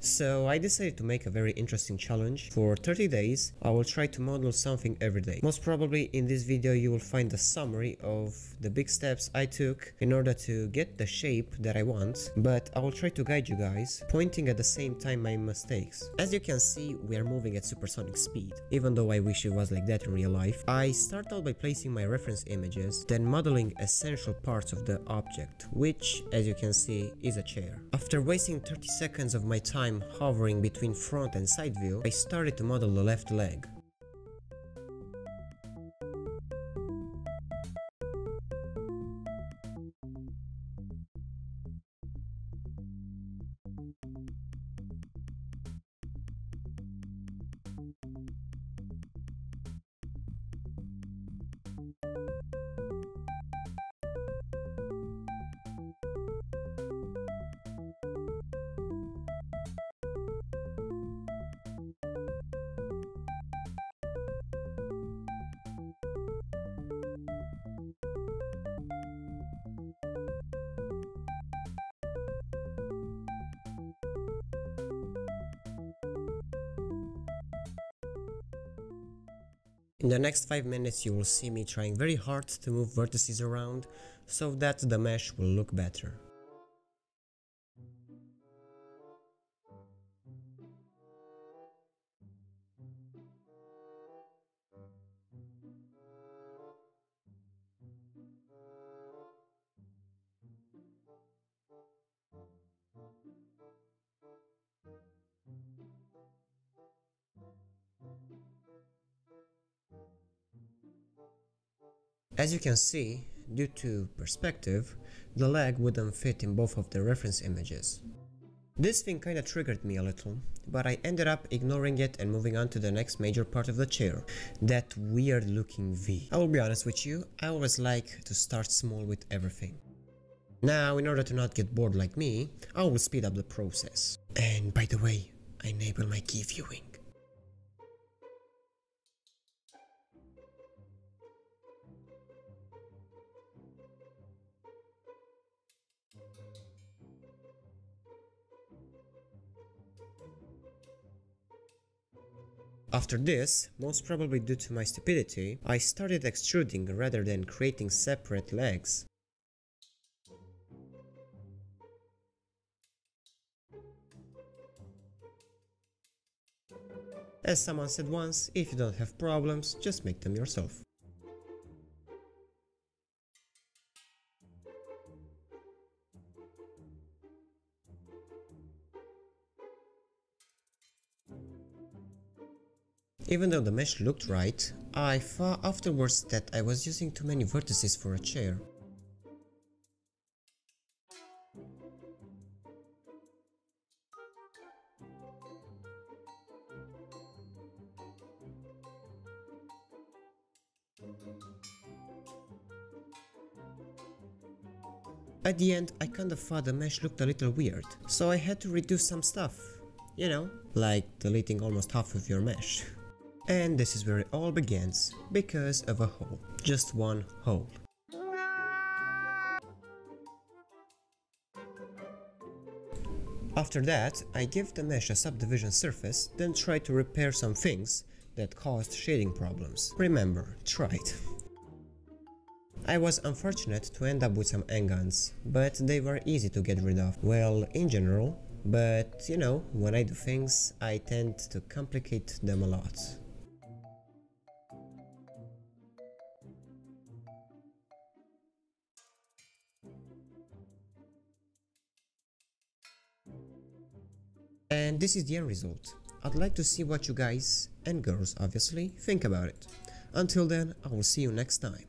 So I decided to make a very interesting challenge. For 30 days, I will try to model something every day. Most probably in this video you will find a summary of the big steps I took in order to get the shape that I want, but I will try to guide you guys, pointing at the same time my mistakes. As you can see, we are moving at supersonic speed, even though I wish it was like that in real life. I start out by placing my reference images, then modeling essential parts of the object, which, as you can see, is a chair. After wasting 30 seconds of my time hovering between front and side view, I started to model the left leg. In the next 5 minutes you will see me trying very hard to move vertices around so that the mesh will look better. As you can see, due to perspective, the leg wouldn't fit in both of the reference images. This thing kinda triggered me a little, but I ended up ignoring it and moving on to the next major part of the chair, that weird looking V. I will be honest with you, I always like to start small with everything. Now, in order to not get bored like me, I will speed up the process. And by the way, I enable my key viewing. After this, most probably due to my stupidity, I started extruding rather than creating separate legs. As someone said once, if you don't have problems, just make them yourself. Even though the mesh looked right, I thought afterwards that I was using too many vertices for a chair. At the end, I kinda thought the mesh looked a little weird, so I had to redo some stuff. You know, like deleting almost half of your mesh. And this is where it all begins, because of a hole. Just one hole. After that, I give the mesh a subdivision surface, then try to repair some things that caused shading problems. Remember, tried. I was unfortunate to end up with some N-guns, but they were easy to get rid of. Well, in general, but you know, when I do things, I tend to complicate them a lot. And this is the end result. I'd like to see what you guys, and girls obviously, think about it. Until then, I will see you next time.